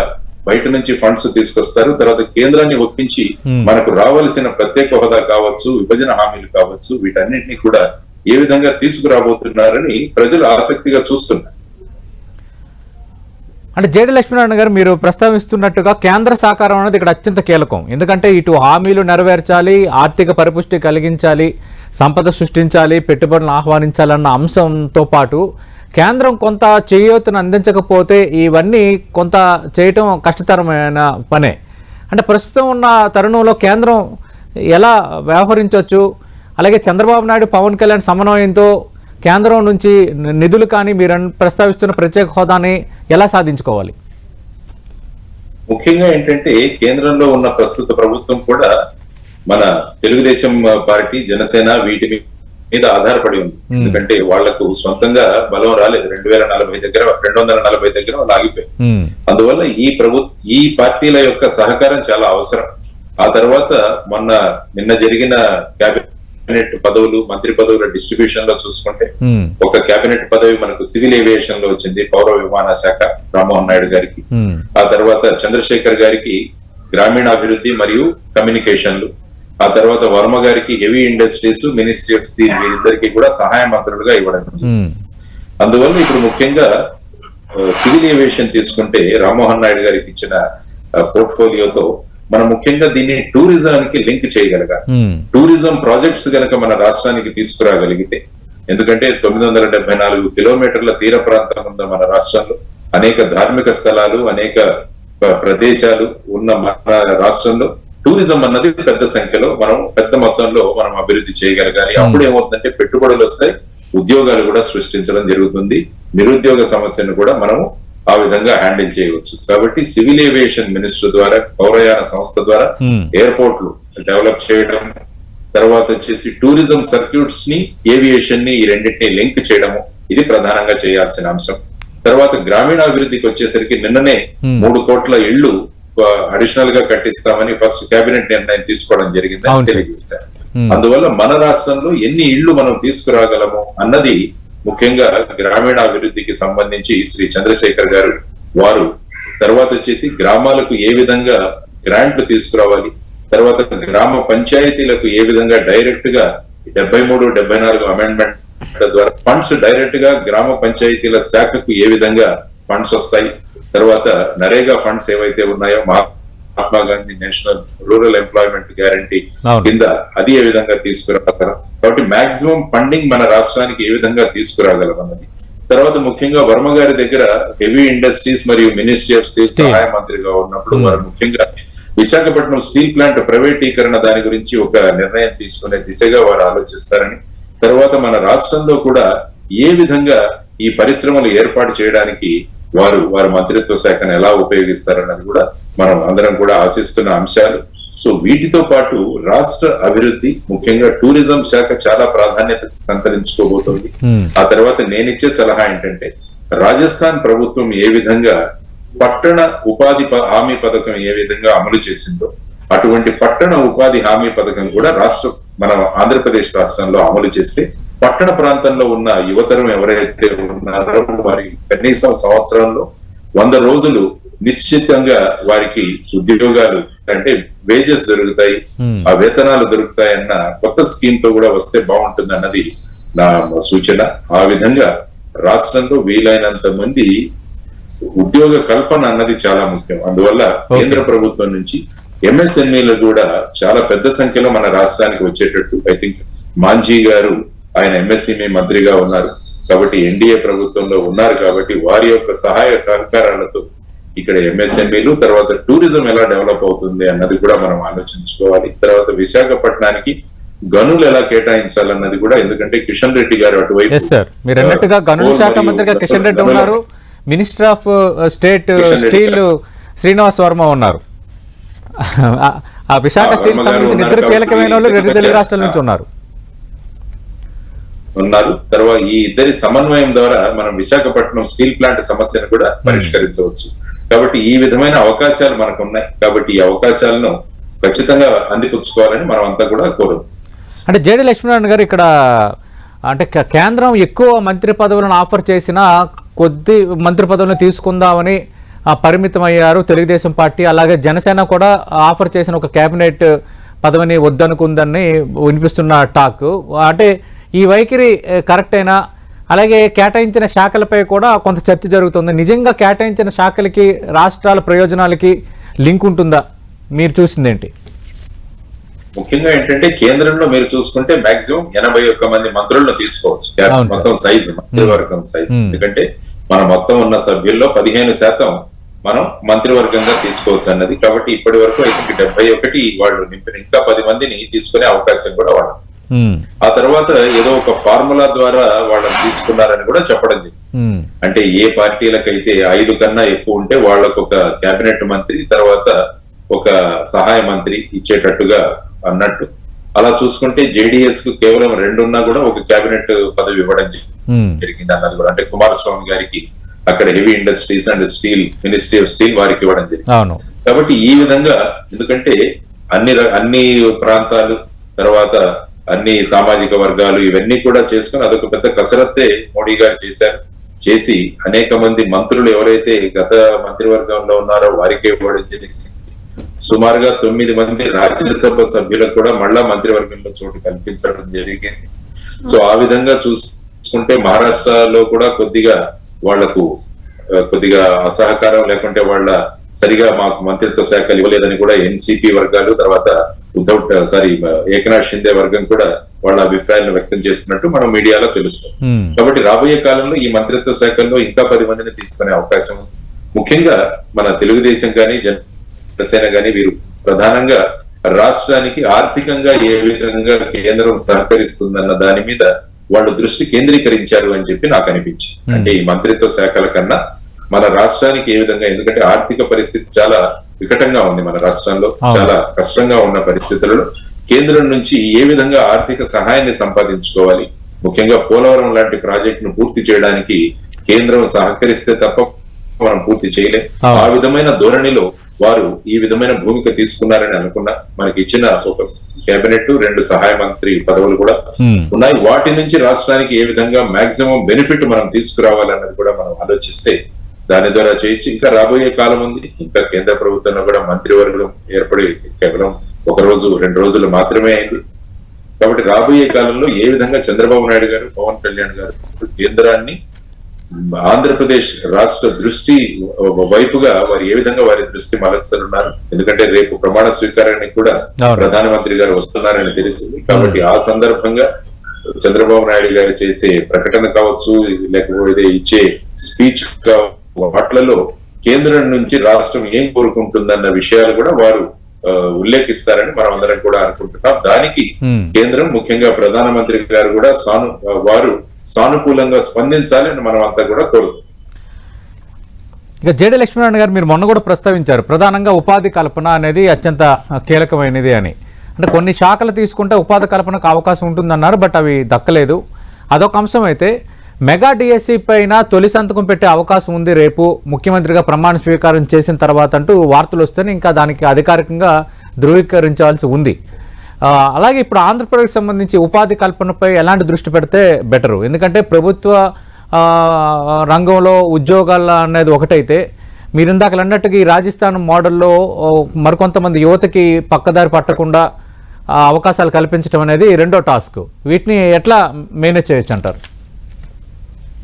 బయట నుంచి ఫండ్స్ తీసుకొస్తారు, తర్వాత కేంద్రాన్ని ఒప్పించి మనకు రావాల్సిన ప్రత్యేక హోదా కావచ్చు, విభజన హామీలు కావచ్చు, వీటన్నిటినీ కూడా ఏ విధంగా తీసుకురాబోతున్నారని ప్రజలు ఆసక్తిగా చూస్తున్నారు. అంటే జేడి లక్ష్మీనారాయణ గారు మీరు ప్రస్తావిస్తున్నట్టుగా కేంద్ర సహకారం అనేది ఇక్కడ అత్యంత కీలకం. ఎందుకంటే ఇటు హామీలు నెరవేర్చాలి, ఆర్థిక పరిపుష్టి కలిగించాలి, సంపద సృష్టించాలి, పెట్టుబడులను ఆహ్వానించాలన్న అంశంతో పాటు కేంద్రం కొంత చేయూతను అందించకపోతే ఇవన్నీ కొంత చేయటం కష్టతరమైన పనే. అంటే ప్రస్తుతం ఉన్న తరుణంలో కేంద్రం ఎలా వ్యవహరించవచ్చు, అలాగే చంద్రబాబు నాయుడు పవన్ కళ్యాణ్ సమన్వయంతో కేంద్రం నుంచి నిధులు కానీ మీరు ప్రస్తావిస్తున్న ప్రత్యేక హోదాని ఎలా సాధించుకోవాలి? ముఖ్యంగా ఏంటంటే కేంద్రంలో ఉన్న ప్రస్తుత ప్రభుత్వం కూడా మన తెలుగుదేశం పార్టీ, జనసేన వీటి మీద ఆధారపడి ఉంది. ఎందుకంటే వాళ్లకు సొంతంగా బలం రాలేదు. 240 దగ్గర వాళ్ళు ఆగిపోయారు. అందువల్ల ఈ పార్టీల యొక్క సహకారం చాలా అవసరం. ఆ తర్వాత నిన్న జరిగిన కేబినెట్ పదవులు, మంత్రి పదవుల డిస్ట్రిబ్యూషన్ లో చూసుకుంటే ఒక కేబినెట్ పదవి మనకు సివిల్ ఏవియేషన్ లో వచ్చింది, పౌర విమాన శాఖ రామ్మోహన్ నాయుడు గారికి. ఆ తర్వాత చంద్రశేఖర్ గారికి గ్రామీణాభివృద్ధి మరియు కమ్యూనికేషన్లు. ఆ తర్వాత వర్మ గారికి heavy industries, ministry of steel, వీరిద్దరికి కూడా సహాయ మంత్రులుగా ఇవ్వడం. అందువల్ల ఇప్పుడు ముఖ్యంగా సివిల్ ఏవియేషన్ తీసుకుంటే రామ్మోహన్ నాయుడు గారికి ఇచ్చిన పోర్ట్ఫోలియోతో మనం ముఖ్యంగా దీన్ని టూరిజానికి లింక్ చేయగలగాలి. టూరిజం ప్రాజెక్ట్స్ గనక మన రాష్ట్రానికి తీసుకురాగలిగితే, ఎందుకంటే 974 కిలోమీటర్ల తీర ప్రాంతం ఉన్న మన రాష్ట్రంలో అనేక ధార్మిక స్థలాలు, అనేక ప్రదేశాలు ఉన్న మన రాష్ట్రంలో టూరిజం అన్నది పెద్ద సంఖ్యలో పెద్ద మొత్తంలో మనం అభివృద్ధి చేయగలగాలి. అప్పుడు ఏమవుతుందంటే పెట్టుబడులు వస్తాయి, ఉద్యోగాలు కూడా సృష్టించడం జరుగుతుంది, నిరుద్యోగ సమస్యను కూడా మనము ఆ విధంగా హ్యాండిల్ చేయవచ్చు. కాబట్టి సివిల్ ఏవియేషన్ మినిస్టర్ ద్వారా, పౌరయాన సంస్థ ద్వారా ఎయిర్పోర్ట్లు డెవలప్ చేయడం, తర్వాత వచ్చేసి టూరిజం సర్క్యూట్స్ ని, ఏవియేషన్ ని, ఈ రెండింటిని లింక్ చేయడము, ఇది ప్రధానంగా చేయాల్సిన అంశం. తర్వాత గ్రామీణాభివృద్ధికి వచ్చేసరికి నిన్ననే 3 కోట్ల ఇళ్లు అడిషనల్ గా కట్టిస్తామని ఫస్ట్ కేబినెట్ నిర్ణయం తీసుకోవడం జరిగిందని తెలియజేశారు. అందువల్ల మన రాష్ట్రంలో ఎన్ని ఇళ్లు మనం తీసుకురాగలము అన్నది ముఖ్యంగా గ్రామీణాభివృద్ధికి సంబంధించి శ్రీ చంద్రశేఖర్ గారు వారు, తర్వాత వచ్చేసి గ్రామాలకు ఏ విధంగా గ్రాంట్లు తీసుకురావాలి. తర్వాత గ్రామ పంచాయతీలకు ఏ విధంగా డైరెక్ట్ గా 73, 74 అమెండ్మెంట్ ద్వారా ఫండ్స్ డైరెక్ట్ గా గ్రామ పంచాయతీల శాఖకు ఏ విధంగా ఫండ్స్ వస్తాయి. తర్వాత నరేగా ఫండ్స్ ఏవైతే ఉన్నాయో Mahatma Gandhi national rural employment guarantee కింద అది ఏ విధంగా తీసుకురాగలం. కాబట్టి మాక్సిమం ఫండింగ్ మన రాష్ట్రానికి ఏ విధంగా తీసుకురాగలం అన్నది. తర్వాత ముఖ్యంగా వర్మ గారి దగ్గర హెవీ ఇండస్ట్రీస్ మరియు మినిస్ట్రీ ఆఫ్ స్టీల్ సహాయ మంత్రిగా ఉన్నప్పుడు వారు ముఖ్యంగా విశాఖపట్నం స్టీల్ ప్లాంట్ ప్రైవేటీకరణ దాని గురించి ఒక నిర్ణయం తీసుకునే దిశగా వారు ఆలోచిస్తారని, తర్వాత మన రాష్ట్రంలో కూడా ఏ విధంగా ఈ పరిశ్రమలు ఏర్పాటు చేయడానికి వారి మంత్రిత్వ శాఖను ఎలా ఉపయోగిస్తారన్నది కూడా మనం అందరం కూడా ఆశిస్తున్న అంశాలు. సో వీటితో పాటు రాష్ట్ర అభివృద్ధి ముఖ్యంగా టూరిజం శాఖ చాలా ప్రాధాన్యత సంతరించుకోబోతోంది. ఆ తర్వాత నేనిచ్చే సలహా ఏంటంటే రాజస్థాన్ ప్రభుత్వం ఏ విధంగా పట్టణ ఉపాధి హామీ పథకం ఏ విధంగా అమలు చేసిందో అటువంటి పట్టణ ఉపాధి హామీ పథకం కూడా మన ఆంధ్రప్రదేశ్ రాష్ట్రంలో అమలు చేస్తే పట్టణ ప్రాంతంలో ఉన్న యువతరం ఎవరైతే ఉన్నారో వారి కనీసం సంవత్సరంలో 100 రోజులు నిశ్చితంగా వారికి ఉద్యోగాలు అంటే వేజెస్ దొరుకుతాయి, ఆ వేతనాలు దొరుకుతాయి అన్న కొత్త స్కీమ్ తో కూడా వస్తే బాగుంటుంది అన్నది నా సూచన. ఆ విధంగా రాష్ట్రంలో వీలైనంత మంది ఉద్యోగ కల్పన అన్నది చాలా ముఖ్యం. అందువల్ల కేంద్ర ప్రభుత్వం నుంచి ఎంఎస్ఎంఈలు కూడా చాలా పెద్ద సంఖ్యలో మన రాష్ట్రానికి వచ్చేటట్టు ఐ థింక్ మాంఝీ గారు ఆయన ఎంఎస్ఎంఈ మంత్రిగా ఉన్నారు కాబట్టి ఎన్డీఏ ప్రభుత్వంలో ఉన్నారు కాబట్టి వారి యొక్క సహాయ సహకారాలతో ఇక్కడ ఎంఎస్ఎంఈలు తర్వాత టూరిజం ఎలా డెవలప్ అవుతుంది అన్నది కూడా మనం ఆలోచించుకోవాలి. తర్వాత విశాఖపట్నానికి గనులు ఎలా కేటాయించాలన్నది కూడా, ఎందుకంటే కిషన్ రెడ్డి గారు అటువైపు మీరు అన్నట్టుగా గనుల శాఖ మంత్రిగా కిషన్ రెడ్డి ఉన్నారు, minister of state steel Srinivas Varma ఉన్నారు. ఆ విశాఖ స్టీల్ సంబంధించిన ఇద్దరు కీలకమైన వాళ్ళు 2 తెలుగు రాష్ట్రాల నుంచి ఉన్నారు. తర్వాత ఈ ఇద్దరి సమన్వయం ద్వారా మనం విశాఖపట్నం స్టీల్ ప్లాంట్ సమస్యను కూడా పరిష్కరించవచ్చు. కాబట్టి ఈ విధమైన అవకాశాలు మనకు ఉన్నాయి. కాబట్టి ఈ అవకాశాలను ఖచ్చితంగా అందిపుచ్చుకోవాలని మనం అంతా కూడా కోరు. అంటే జేడి లక్ష్మీనారాయణ గారు ఇక్కడ అంటే కేంద్రం ఎక్కువ మంత్రి పదవులను ఆఫర్ చేసిన కొద్ది మంత్రి పదవులను తీసుకుందామని పరిమితం అయ్యారు తెలుగుదేశం పార్టీ. అలాగే జనసేన కూడా ఆఫర్ చేసిన ఒక కేబినెట్ పదవిని వద్దనుకుందని వినిపిస్తున్న టాక్. అంటే ఈ వైఖరి కరెక్ట్ అయినా, అలాగే కేటాయించిన శాఖలపై కూడా కొంత చర్చ జరుగుతుంది. నిజంగా కేటాయించిన శాఖలకి రాష్ట్రాల ప్రయోజనాలకి లింక్ ఉంటుందా? మీరు చూసిందేంటి? ముఖ్యంగా ఏంటంటే కేంద్రంలో మీరు చూసుకుంటే మాక్సిమం 81 మంది మంత్రులను తీసుకోవచ్చు మొత్తం సైజు, మంత్రివర్గం సైజు. ఎందుకంటే మన మొత్తం ఉన్న సభ్యుల్లో 15% మనం మంత్రివర్గంగా తీసుకోవచ్చు అన్నది. కాబట్టి ఇప్పటి వరకు అయితే 71 వాళ్ళు నింపిన, ఇంకా 10 మందిని తీసుకునే అవకాశం కూడా వాళ్ళు. ఆ తర్వాత ఏదో ఒక ఫార్ములా ద్వారా వాళ్ళని తీసుకున్నారని కూడా చెప్పడం జరిగింది. అంటే ఏ పార్టీలకైతే 5 కన్నా ఎక్కువ ఉంటే వాళ్ళకు ఒక కేబినెట్ మంత్రి తర్వాత ఒక సహాయ మంత్రి ఇచ్చేటట్టుగా అన్నట్టు. అలా చూసుకుంటే జేడీఎస్ కు కేవలం 2 ఉన్నా కూడా ఒక కేబినెట్ పదవి ఇవ్వడం జరిగింది అన్నది కూడా. అంటే కుమారస్వామి గారికి అక్కడ heavy industries and steel ministry of steel వారికి ఇవ్వడం జరిగింది. కాబట్టి ఈ విధంగా ఎందుకంటే అన్ని ప్రాంతాలు తర్వాత అన్ని సామాజిక వర్గాలు ఇవన్నీ కూడా చేసుకుని అదొక పెద్ద కసరత్తే మోడీ గారు చేసి అనేక మంది మంత్రులు ఎవరైతే గత మంత్రివర్గంలో ఉన్నారో వారికే ఇవ్వడం జరిగింది. సుమారుగా 9 మంది రాజ్యసభ సభ్యులకు కూడా మళ్ళా మంత్రివర్గంలో చోటు కల్పించడం జరిగింది. సో ఆ విధంగా చూసుకుంటే మహారాష్ట్రలో కూడా కొద్దిగా అసహకారం లేకుంటే వాళ్ళ సరిగా మాకు మంత్రిత్వ శాఖలు ఇవ్వలేదని కూడా ఎన్సీపీ వర్గాలు తర్వాత ఏకనాథ్ షిందే వర్గం కూడా వాళ్ళ అభిప్రాయాలను వ్యక్తం చేస్తున్నట్టు మనం మీడియాలో తెలుస్తుంది. కాబట్టి రాబోయే కాలంలో ఈ మంత్రిత్వ శాఖల్లో ఇంకా 10 మందిని తీసుకునే అవకాశం ఉంది. ముఖ్యంగా మన తెలుగుదేశం కానీ జనసేన కానీ వీరు ప్రధానంగా రాష్ట్రానికి ఆర్థికంగా ఏ విధంగా కేంద్రం సహకరిస్తుందన్న దాని మీద వాళ్ళు దృష్టి కేంద్రీకరించారు అని చెప్పి నాకు అనిపించింది. అంటే ఈ మంత్రిత్వ శాఖల కన్నా మన రాష్ట్రానికి ఏ విధంగా, ఎందుకంటే ఆర్థిక పరిస్థితి చాలా వికటంగా ఉంది మన రాష్ట్రంలో, చాలా కష్టంగా ఉన్న పరిస్థితులలో కేంద్రం నుంచి ఏ విధంగా ఆర్థిక సహాయాన్ని సంపాదించుకోవాలి, ముఖ్యంగా పోలవరం లాంటి ప్రాజెక్టును పూర్తి చేయడానికి కేంద్రం సహకరిస్తే తప్ప మనం పూర్తి చేయలేం. ఆ విధమైన ధోరణిలో వారు ఈ విధమైన భూమిక తీసుకున్నారని అనుకున్నా. మనకి ఇచ్చిన ఒక కేబినెట్ 2 సహాయ మంత్రి పదవులు కూడా ఉన్నాయి. వాటి నుంచి రాష్ట్రానికి ఏ విధంగా మాక్సిమం బెనిఫిట్ మనం తీసుకురావాలన్నది కూడా మనం ఆలోచిస్తే దాని ద్వారా చేయొచ్చు. ఇంకా రాబోయే కాలం ఉంది. ఇంకా కేంద్ర ప్రభుత్వంలో కూడా మంత్రివర్గం ఏర్పడి కేవలం 1 రోజు 2 రోజులు మాత్రమే అయింది. కాబట్టి రాబోయే కాలంలో ఏ విధంగా చంద్రబాబు నాయుడు గారు, పవన్ కళ్యాణ్ గారు కేంద్రాన్ని ఆంధ్రప్రదేశ్ రాష్ట్ర దృష్టి వైపుగా వారు ఏ విధంగా వారి దృష్టి మరల్చనున్నారు. ఎందుకంటే రేపు ప్రమాణ స్వీకారానికి కూడా ప్రధానమంత్రి గారు వస్తున్నారని తెలిసింది. కాబట్టి ఆ సందర్భంగా చంద్రబాబు నాయుడు గారు చేసే ప్రకటన కావచ్చు, లేకపోతే ఇచ్చే స్పీచ్ వాటిలలో కేంద్రం నుంచి రాష్ట్రం ఏం కోరుకుంటుందన్న విషయాలు కూడా వారు ఉల్లేఖిస్తారని మనం అందరం కూడా అనుకుంటున్నాం. దానికి కేంద్రం, ముఖ్యంగా ప్రధానమంత్రి గారు కూడా వారు సానుకూలంగా స్పందించాలని మనం అంతా కూడా కోరుకుంటున్నాం. ఇక జేడీ లక్ష్మీనారాయణ గారు, మీరు మొన్న కూడా ప్రస్తావించారు ప్రధానంగా ఉపాధి కల్పన అనేది అత్యంత కీలకమైనది అని. అంటే కొన్ని శాఖలు తీసుకుంటే ఉపాధి కల్పనకు అవకాశం ఉంటుందన్నారు, బట్ అవి దక్కలేదు. అదొక అంశం అయితే, మెగా డిఎస్సి పైన తొలి సంతకం పెట్టే అవకాశం ఉంది రేపు ముఖ్యమంత్రిగా ప్రమాణ స్వీకారం చేసిన తర్వాత అంటూ వార్తలు వస్తేనే ఇంకా దానికి అధికారికంగా ధృవీకరించాల్సి ఉంది. అలాగే ఇప్పుడు ఆంధ్రప్రదేశ్ సంబంధించి ఉపాధి కల్పనపై ఎలాంటి దృష్టి పెడితే బెటరు? ఎందుకంటే ప్రభుత్వ రంగంలో ఉద్యోగాలు అనేది ఒకటైతే, మీరు ఇందాక అన్నట్టుగా ఈ రాజస్థాన్ మోడల్లో మరికొంతమంది యువతకి పక్కదారి పట్టకుండా అవకాశాలు కల్పించడం అనేది రెండో టాస్క్. వీటిని ఎట్లా మేనేజ్ చేయొచ్చు అంటారు?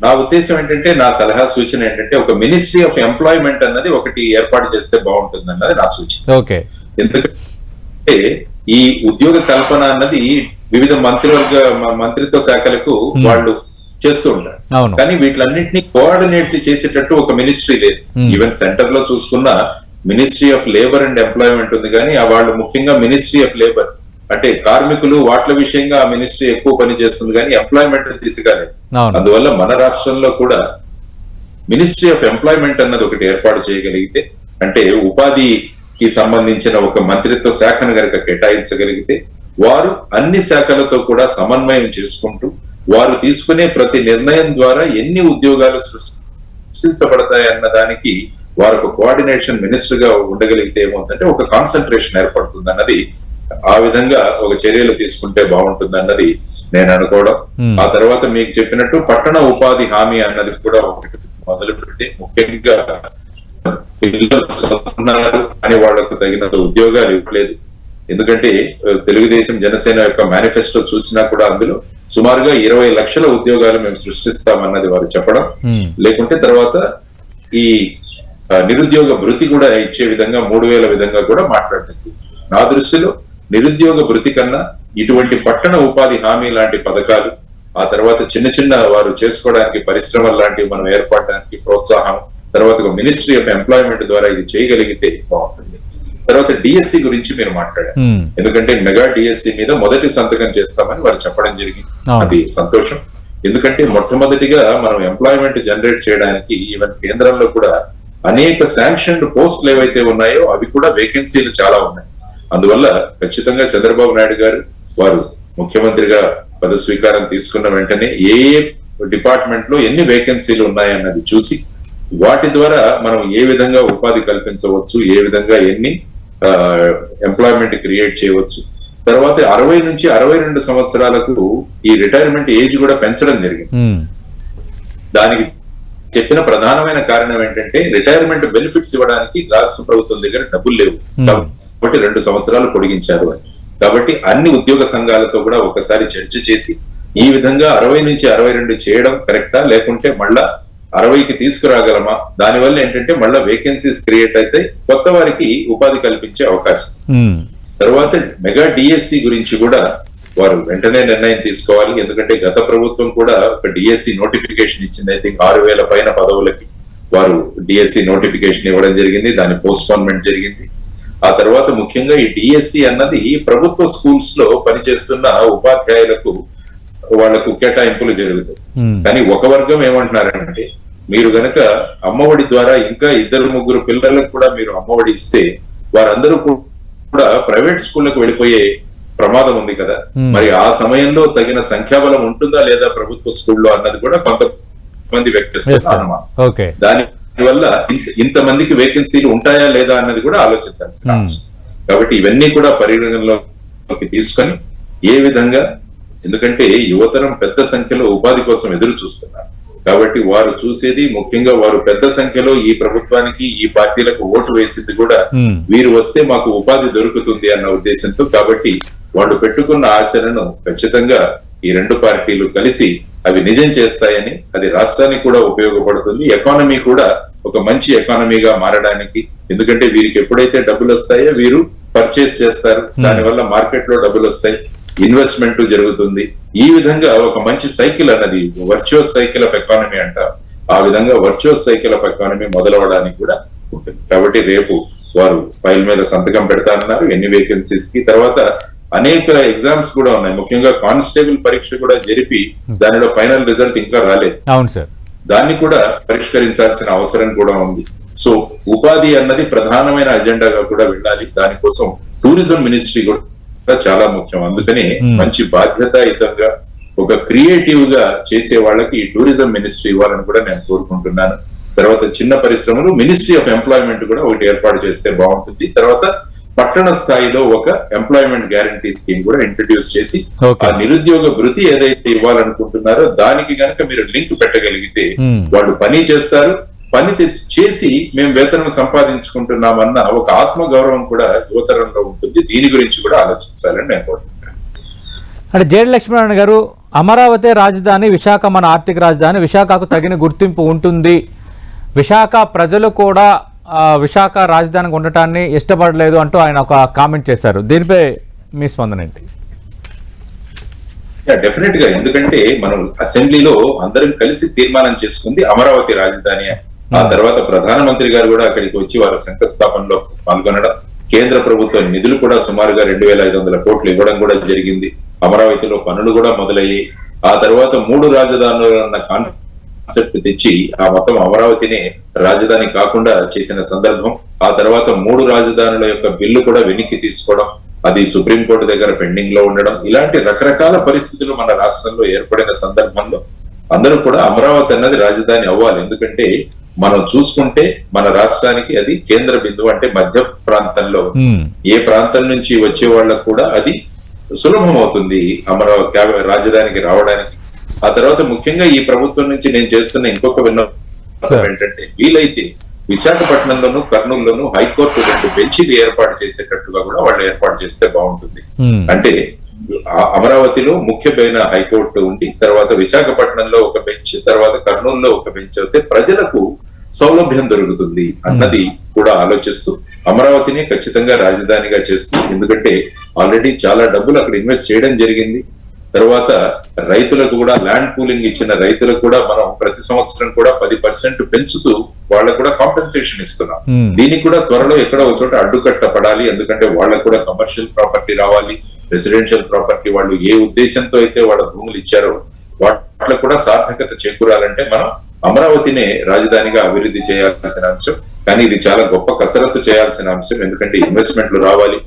నా ఉద్దేశం ఏంటంటే, నా సలహా సూచన ఏంటంటే, ఒక మినిస్ట్రీ ఆఫ్ ఎంప్లాయ్మెంట్ అన్నది ఒకటి ఏర్పాటు చేస్తే బాగుంటుంది అన్నది నా సూచన. ఓకే. ఎందుకంటే ఈ ఉద్యోగ కల్పన అన్నది వివిధ మంత్రిత్వ శాఖలకు వాళ్ళు చేస్తూ ఉంటారు. కానీ వీటిలన్నింటినీ కోఆర్డినేట్ చేసేటట్టు ఒక మినిస్ట్రీ లేదు. ఈవెన్ సెంటర్ లో చూసుకున్న ministry of labour and employment ఉంది, కానీ వాళ్ళు ముఖ్యంగా మినిస్ట్రీ ఆఫ్ లేబర్ అంటే కార్మికులు వాటి విషయంగా ఆ మినిస్ట్రీ ఎక్కువ పని చేస్తుంది, కానీ ఎంప్లాయ్మెంట్ తీసుకురాలేదు. అందువల్ల మన రాష్ట్రంలో కూడా మినిస్ట్రీ ఆఫ్ ఎంప్లాయ్మెంట్ అన్నది ఒకటి ఏర్పాటు చేయగలిగితే, అంటే ఉపాధికి సంబంధించిన ఒక మంత్రిత్వ శాఖను కనుక కేటాయించగలిగితే, వారు అన్ని శాఖలతో కూడా సమన్వయం చేసుకుంటూ వారు తీసుకునే ప్రతి నిర్ణయం ద్వారా ఎన్ని ఉద్యోగాలు సృష్టించబడతాయి అన్న దానికి వారు ఒక కోఆర్డినేషన్ మినిస్టర్ గా ఉండగలిగితే ఏమవుతుందంటే ఒక కాన్సన్ట్రేషన్ ఏర్పడుతుంది అన్నది, ఆ విధంగా ఒక చర్యలు తీసుకుంటే బాగుంటుంది అన్నది నేను అనుకోవడం. ఆ తర్వాత మీకు చెప్పినట్టు పట్టణ ఉపాధి హామీ అన్నది కూడా ఒకటి మొదలు పెడితే, ముఖ్యంగా పిల్లలు చదువుతున్నారు అని వాళ్లకు తగినంత ఉద్యోగాలు ఇవ్వలేదు. ఎందుకంటే తెలుగుదేశం జనసేన యొక్క మేనిఫెస్టో చూసినా కూడా అందులో సుమారుగా 20 లక్షల ఉద్యోగాలు మేము సృష్టిస్తామన్నది వారు చెప్పడం, లేకుంటే తర్వాత ఈ నిరుద్యోగ భృతి కూడా ఇచ్చే విధంగా 3,000 విధంగా కూడా మాట్లాడుతుంది. నా దృష్టిలో నిరుద్యోగ భృతి కన్నా ఇటువంటి పట్టణ ఉపాధి హామీ లాంటి పథకాలు, ఆ తర్వాత చిన్న చిన్న వారు చేసుకోవడానికి పరిశ్రమలు లాంటివి మనం ఏర్పడడానికి ప్రోత్సాహం, తర్వాత మినిస్ట్రీ ఆఫ్ ఎంప్లాయ్మెంట్ ద్వారా ఇది చేయగలిగితే బాగుంటుంది. తర్వాత డిఎస్సి గురించి మీరు మాట్లాడారు. ఎందుకంటే మెగా డిఎస్సి మీద మొదటి సంతకం చేస్తామని వారు చెప్పడం జరిగింది. అది సంతోషం. ఎందుకంటే మొట్టమొదటిగా మనం ఎంప్లాయ్మెంట్ జనరేట్ చేయడానికి ఈవెన్ కేంద్రంలో కూడా అనేక శాంక్షన్డ్ పోస్టులు ఏవైతే ఉన్నాయో అవి కూడా వేకెన్సీలు చాలా ఉన్నాయి. అందువల్ల ఖచ్చితంగా చంద్రబాబు నాయుడు గారు వారు ముఖ్యమంత్రిగా పదస్వీకారం తీసుకున్న వెంటనే ఏ డిపార్ట్మెంట్ లో ఎన్ని వేకెన్సీలు ఉన్నాయన్నది చూసి వాటి ద్వారా మనం ఏ విధంగా ఉపాధి కల్పించవచ్చు, ఏ విధంగా ఎన్ని ఎంప్లాయ్మెంట్ క్రియేట్ చేయవచ్చు. తర్వాత 60 నుంచి 62 సంవత్సరాలకు ఈ రిటైర్మెంట్ ఏజ్ కూడా పెంచడం జరిగింది. దానికి చెప్పిన ప్రధానమైన కారణం ఏంటంటే, రిటైర్మెంట్ బెనిఫిట్స్ ఇవ్వడానికి రాష్ట్ర ప్రభుత్వం దగ్గర డబ్బులు లేవు కాబట్టి 2 సంవత్సరాలు పొడిగించారు అని. కాబట్టి అన్ని ఉద్యోగ సంఘాలతో కూడా ఒకసారి చర్చ చేసి ఈ విధంగా 60 నుంచి 62 చేయడం కరెక్టా, లేకుంటే మళ్ళా 60కి తీసుకురాగలమా, దానివల్ల ఏంటంటే మళ్ళా వేకెన్సీస్ క్రియేట్ అయితే కొత్త వారికి ఉపాధి కల్పించే అవకాశం. తర్వాత మెగా డిఎస్సి గురించి కూడా వారు వెంటనే నిర్ణయం తీసుకోవాలి. ఎందుకంటే గత ప్రభుత్వం కూడా ఒక డిఎస్సి నోటిఫికేషన్ ఇచ్చింది. ఐ థింక్ 6,000 పైన పదవులకి వారు డిఎస్సి నోటిఫికేషన్ ఇవ్వడం జరిగింది, దాని పోస్ట్పోన్మెంట్ జరిగింది. ఆ తర్వాత ముఖ్యంగా ఈ డిఎస్సి అన్నది ప్రభుత్వ స్కూల్స్ లో పనిచేస్తున్న ఉపాధ్యాయులకు వాళ్లకు కేటాయింపులు జరుగుతాయి. కానీ ఒక వర్గం ఏమంటున్నారంటే, మీరు గనక అమ్మఒడి ద్వారా ఇంకా 2-3 పిల్లలకు కూడా మీరు అమ్మఒడి ఇస్తే వారందరూ కూడా ప్రైవేట్ స్కూళ్లకు వెళ్ళిపోయే ప్రమాదం ఉంది కదా, మరి ఆ సమయంలో తగిన సంఖ్యాబలం ఉంటుందా లేదా ప్రభుత్వ స్కూల్లో అన్నది కూడా కొంతమంది వ్యక్తిస్తున్నారు అన్నమాట. దానివల్ల ఇంతమందికి వేకెన్సీలు ఉంటాయా లేదా అన్నది కూడా ఆలోచించాల్సిన అవసరం. కాబట్టి ఇవన్నీ కూడా పరిగణనలోకి తీసుకొని ఏ విధంగా, ఎందుకంటే యువతరం పెద్ద సంఖ్యలో ఉపాధి కోసం ఎదురు చూస్తున్నారు. కాబట్టి వారు చూసేది ముఖ్యంగా వారు పెద్ద సంఖ్యలో ఈ ప్రభుత్వానికి ఈ పార్టీలకు ఓటు వేసింది కూడా వీరు వస్తే మాకు ఉపాధి దొరుకుతుంది అన్న ఉద్దేశంతో. కాబట్టి వాళ్ళు పెట్టుకున్న ఆశలను ఖచ్చితంగా ఈ రెండు పార్టీలు కలిసి అవి నిజం చేస్తాయని, అది రాష్ట్రానికి కూడా ఉపయోగపడుతుంది, ఎకానమీ కూడా ఒక మంచి ఎకానమీగా మారడానికి. ఎందుకంటే వీరికి ఎప్పుడైతే డబ్బులు వస్తాయో వీరు పర్చేస్ చేస్తారు, దానివల్ల మార్కెట్ లో డబ్బులు వస్తాయి, ఇన్వెస్ట్మెంట్ జరుగుతుంది. ఈ విధంగా ఒక మంచి సైకిల్ అన్నది వర్చువస్ సైకిల్ ఆఫ్ ఎకానమీ అంట, ఆ విధంగా వర్చువస్ సైకిల్ ఆఫ్ ఎకానమీ మొదలవడానికి కూడా ఉంటుంది. కాబట్టి రేపు వారు ఫైల్ మీద సంతకం పెడతానన్నారు ఎన్ని వేకెన్సీస్ కి. తర్వాత అనేక ఎగ్జామ్స్ కూడా ఉన్నాయి, ముఖ్యంగా కానిస్టేబుల్ పరీక్ష కూడా జరిపి దానిలో ఫైనల్ రిజల్ట్ ఇంకా రాలేదు. అవును సార్, దాన్ని కూడా పరిష్కరించాల్సిన అవసరం కూడా ఉంది. సో ఉపాధి అన్నది ప్రధానమైన అజెండాగా కూడా వెళ్ళాలి. దానికోసం టూరిజం మినిస్ట్రీ కూడా చాలా ముఖ్యం. అందుకని మంచి బాధ్యతాయుతంగా ఒక క్రియేటివ్ గా చేసే వాళ్ళకి ఈ టూరిజం మినిస్ట్రీ ఇవ్వాలని కూడా నేను కోరుకుంటున్నాను. తర్వాత చిన్న పరిశ్రమలు మినిస్ట్రీ ఆఫ్ ఎంప్లాయ్మెంట్ కూడా ఒకటి ఏర్పాటు చేస్తే బాగుంటుంది. తర్వాత పట్టణ స్థాయిలో ఒక ఎంప్లాయ్మెంట్ గ్యారంటీ స్కీమ్ కూడా ఇంట్రడ్యూస్ చేసి ఆ నిరుద్యోగ భృతి ఏదైతే ఇవ్వాలనుకుంటున్నారో దానికి గనక మీరు లింక్ పెట్టగలిగితే వాళ్ళు పని చేస్తారు, పని చేసి మేము వేతనం సంపాదించుకుంటున్నామన్న ఒక ఆత్మ గౌరవం కూడా యువతరంలో ఉంటుంది. దీని గురించి కూడా ఆలోచించాలని నేను కోరుకుంటున్నాను. అంటే జేడి లక్ష్మీనారాయణ గారు, అమరావతి రాజధాని, విశాఖ మన ఆర్థిక రాజధాని, విశాఖకు తగిన గుర్తింపు ఉంటుంది, విశాఖ ప్రజలు కూడా విశాఖ రాజధానికి ఉండటాన్ని ఇష్టపడలేదు అంటూ ఆయన ఒక కామెంట్ చేశారు. దీనిపై మీ స్పందన ఏంటి? డెఫినెట్ గా, ఎందుకంటే మనం అసెంబ్లీలో అందరం కలిసి తీర్మానం చేసుకుంది అమరావతి రాజధాని. ఆ తర్వాత ప్రధానమంత్రి గారు కూడా అక్కడికి వచ్చి వారి శంకుస్థాపనలో పాల్గొనడం, కేంద్ర ప్రభుత్వం నిధులు కూడా సుమారుగా 2,500 కోట్లు ఇవ్వడం కూడా జరిగింది. అమరావతిలో పనులు కూడా మొదలయ్యాయి. ఆ తర్వాత 3 రాజధానులు అన్న కాన్సెప్ట్ తెచ్చి ఆ మొత్తం అమరావతిని రాజధాని కాకుండా చేసిన సందర్భం. ఆ తర్వాత 3 రాజధానుల యొక్క బిల్లు కూడా వెనక్కి తీసుకోవడం, అది సుప్రీంకోర్టు దగ్గర పెండింగ్ లో ఉండడం, ఇలాంటి రకరకాల పరిస్థితులు మన రాష్ట్రంలో ఏర్పడిన సందర్భంలో అందరూ కూడా అమరావతి అన్నది రాజధాని అవ్వాలి. ఎందుకంటే మనం చూసుకుంటే మన రాష్ట్రానికి అది కేంద్ర బిందువు, అంటే మధ్య ప్రాంతంలో ఏ ప్రాంతం నుంచి వచ్చే వాళ్ళకు కూడా అది సులభం అవుతుంది అమరావతి రాజధానికి రావడానికి. ఆ తర్వాత ముఖ్యంగా ఈ ప్రభుత్వం నుంచి నేను చేస్తున్న ఇంకొక విన్నపం ఏంటంటే, వీలైతే విశాఖపట్నంలోను కర్నూలులోను హైకోర్టు 2 బెంచీలు ఏర్పాటు చేసేటట్టుగా కూడా వాళ్ళు ఏర్పాటు చేస్తే బాగుంటుంది. అంటే అమరావతిలో ముఖ్యమైన హైకోర్టు ఉండి, తర్వాత విశాఖపట్నంలో ఒక బెంచ్, తర్వాత కర్నూలులో ఒక బెంచ్ అయితే ప్రజలకు సౌలభ్యం దొరుకుతుంది అన్నది కూడా ఆలోచిస్తూ అమరావతిని ఖచ్చితంగా రాజధానిగా చేస్తూ, ఎందుకంటే ఆల్రెడీ చాలా డబ్బులు అక్కడ ఇన్వెస్ట్ చేయడం జరిగింది. తర్వాత రైతులకు కూడా ల్యాండ్ పూలింగ్ ఇచ్చిన రైతులకు కూడా మనం ప్రతి సంవత్సరం కూడా 10% పెంచుతూ వాళ్ళకు కూడా కాంపెన్సేషన్ ఇస్తున్నాం. దీనికి కూడా త్వరలో ఎక్కడో ఒక చోట అడ్డుకట్ట పడాలి. ఎందుకంటే వాళ్ళకు కూడా కమర్షియల్ ప్రాపర్టీ రావాలి, రెసిడెన్షియల్ ప్రాపర్టీ, వాళ్ళు ఏ ఉద్దేశంతో అయితే వాళ్ళ భూములు ఇచ్చారో వాటికి కూడా సార్థకత చేకూరాలంటే మనం అమరావతినే రాజధానిగా అభివృద్ధి చేయాల్సిన అంశం. కానీ ఇది చాలా గొప్ప కసరత్తు చేయాల్సిన అంశం. ఎందుకంటే ఇన్వెస్ట్మెంట్లు రావాలి,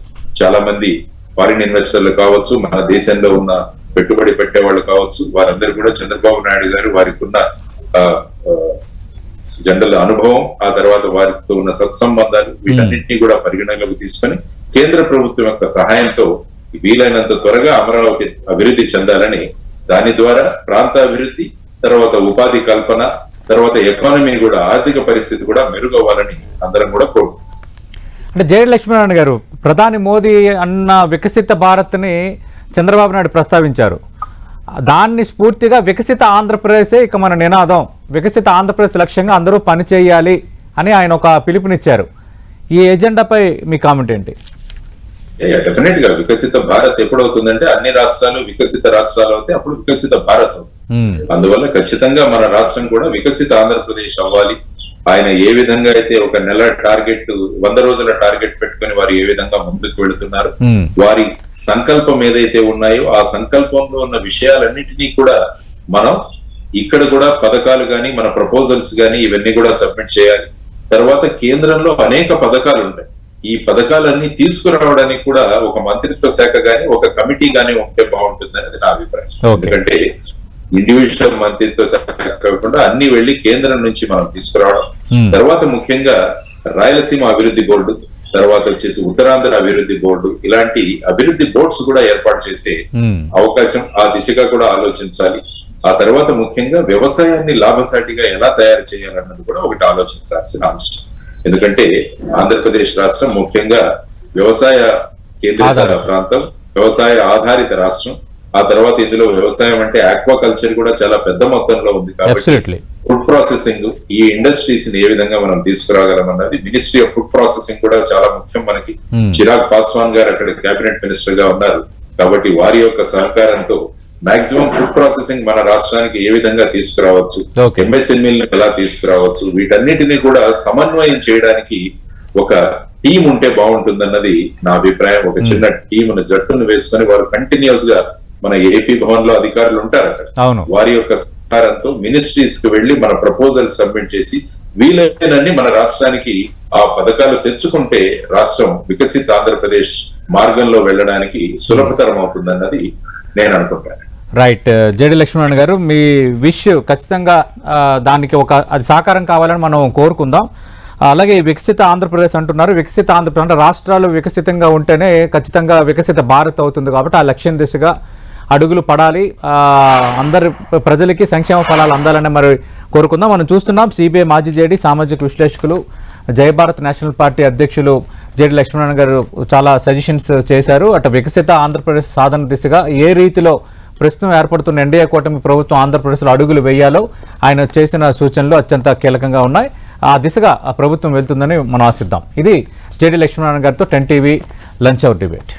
చాలా మంది ఫారిన్ ఇన్వెస్టర్లు కావచ్చు, మన దేశంలో ఉన్న పెట్టుబడి పెట్టే వాళ్ళు కావచ్చు, వారందరూ కూడా చంద్రబాబు నాయుడు గారు వారికి ఉన్న జనరల్ అనుభవం, ఆ తర్వాత వారితో ఉన్న సత్సంబంధాలు, వీటన్నింటినీ కూడా పరిగణనలోకి తీసుకొని కేంద్ర ప్రభుత్వం యొక్క సహాయంతో వీలైనంత త్వరగా అమరావతి అభివృద్ధి చెందాలని, దాని ద్వారా ప్రాంత అభివృద్ధి, తర్వాత ఉపాధి కల్పన, తర్వాత ఎకానమీ కూడా, ఆర్థిక పరిస్థితి కూడా మెరుగవ్వాలని అందరం కూడా కోరుకుంటున్నాం. అంటే జేడి లక్ష్మీనారాయణ గారు, ప్రధాని మోదీ అన్న వికసిత భారత్ని చంద్రబాబు నాయుడు ప్రస్తావించారు. దాన్ని స్ఫూర్తిగా వికసిత ఆంధ్రప్రదేశే ఇక మన నినాదం, వికసిత ఆంధ్రప్రదేశ్ లక్ష్యంగా అందరూ పనిచేయాలి అని ఆయన ఒక పిలుపునిచ్చారు. ఈ ఎజెండాపై మీ కామెంట్ ఏంటి? డెఫినెట్ గా వికసిత భారత్ ఎప్పుడవుతుందంటే అన్ని రాష్ట్రాలు వికసిత రాష్ట్రాలు అవుతే అప్పుడు వికసిత భారత్ అవుతుంది. అందువల్ల ఖచ్చితంగా మన రాష్ట్రం కూడా వికసిత ఆంధ్రప్రదేశ్ అవ్వాలి. ఆయన ఏ విధంగా అయితే ఒక నెల టార్గెట్, 100 రోజుల టార్గెట్ పెట్టుకుని వారు ఏ విధంగా ముందుకు వెళుతున్నారు, వారి సంకల్పం ఏదైతే ఉన్నాయో ఆ సంకల్పంలో ఉన్న విషయాలన్నిటినీ కూడా మనం ఇక్కడ కూడా పథకాలు గాని, మన ప్రపోజల్స్ గాని ఇవన్నీ కూడా సబ్మిట్ చేయాలి. తర్వాత కేంద్రంలో అనేక పథకాలు ఉంటాయి. ఈ పథకాలన్నీ తీసుకురావడానికి కూడా ఒక మంత్రిత్వ శాఖ గాని, ఒక కమిటీ గాని ఉంటే బాగుంటుంది అనేది నా అభిప్రాయం. ఎందుకంటే ఇండివిజువల్ మంత్రిత్వ శాఖ కాకుండా అన్ని వెళ్లి కేంద్రం నుంచి మనం తీసుకురావడం. తర్వాత ముఖ్యంగా రాయలసీమ అభివృద్ధి బోర్డు, తర్వాత వచ్చేసి ఉత్తరాంధ్ర అభివృద్ధి బోర్డు, ఇలాంటి అభివృద్ధి బోర్డ్స్ కూడా ఏర్పాటు చేసే అవకాశం, ఆ దిశగా కూడా ఆలోచించాలి. ఆ తర్వాత ముఖ్యంగా వ్యవసాయాన్ని లాభసాటిగా ఎలా తయారు చేయాలన్నది కూడా ఒకటి ఆలోచించాల్సిన అంశం. ఎందుకంటే ఆంధ్రప్రదేశ్ రాష్ట్రం ముఖ్యంగా వ్యవసాయ కేంద్రీకృత ప్రాంతం, వ్యవసాయ ఆధారిత రాష్ట్రం. ఆ తర్వాత ఇందులో వ్యవసాయం అంటే ఆక్వాకల్చర్ కూడా చాలా పెద్ద మొత్తంలో ఉంది కాబట్టి ఫుడ్ ప్రాసెసింగ్, ఈ ఇండస్ట్రీస్ ని ఏ విధంగా మనం తీసుకురాగలం అన్నది మినిస్ట్రీ ఆఫ్ ఫుడ్ ప్రాసెసింగ్ కూడా చాలా ముఖ్యం మనకి. చిరాగ్ పాస్వాన్ గారు అక్కడ కేబినెట్ మినిస్టర్ గా ఉన్నారు కాబట్టి వారి యొక్క సహకారంతో మాక్సిమం ఫుడ్ ప్రాసెసింగ్ మన రాష్ట్రానికి ఏ విధంగా తీసుకురావచ్చు, ఎంఎస్ఎంఈలను ఎలా తీసుకురావచ్చు, వీటన్నిటిని కూడా సమన్వయం చేయడానికి ఒక టీం ఉంటే బాగుంటుందన్నది నా అభిప్రాయం. ఒక చిన్న టీమును జట్టును వేసుకొని వారు కంటిన్యూస్ గా మన ఏపీ భవన్ లో అధికారులు ఉంటారు అక్కడ, వారి యొక్క సహకారంతో మినిస్ట్రీస్ కు వెళ్లి మన ప్రపోజల్ సబ్మిట్ చేసి వీలైనన్ని మన రాష్ట్రానికి ఆ పథకాలు తెచ్చుకుంటే రాష్ట్రం వికసిత ఆంధ్రప్రదేశ్ మార్గంలో వెళ్ళడానికి సులభతరం అవుతుందన్నది నేను అనుకుంటాను. రైట్. జేడి లక్ష్మణ్ గారు, మీ విష్ ఖచ్చితంగా దానికి అది సాకారం కావాలని మనం కోరుకుందాం. అలాగే వికసిత ఆంధ్రప్రదేశ్ అంటున్నారు. వికసిత ఆంధ్రప్రదేశ్ అంటే రాష్ట్రాలు వికసితంగా ఉంటేనే ఖచ్చితంగా వికసిత భారత్ అవుతుంది కాబట్టి ఆ లక్ష్యం దిశగా అడుగులు పడాలి. అందరి ప్రజలకి సంక్షేమ ఫలాలు అందాలని మరి కోరుకుందాం. మనం చూస్తున్నాం సిబిఐ మాజీ జేడీ సామాజిక విశ్లేషకులు జయ భారత్ నేషనల్ పార్టీ అధ్యక్షులు జేడి లక్ష్మణ్ గారు చాలా సజెషన్స్ చేశారు. అటు వికసిత ఆంధ్రప్రదేశ్ సాధన దిశగా ఏ రీతిలో ప్రస్తుతం ఏర్పడుతున్న ఎన్డీఏ కూటమి ప్రభుత్వం ఆంధ్రప్రదేశ్లో అడుగులు వేయాలో ఆయన చేసిన సూచనలు అత్యంత కీలకంగా ఉన్నాయి. ఆ దిశగా ఆ ప్రభుత్వం వెళ్తుందని మనం ఆశిద్దాం. ఇది జేడి లక్ష్మణ్ గారితో 10 టీవీ లంచ్ అవర్ డిబేట్.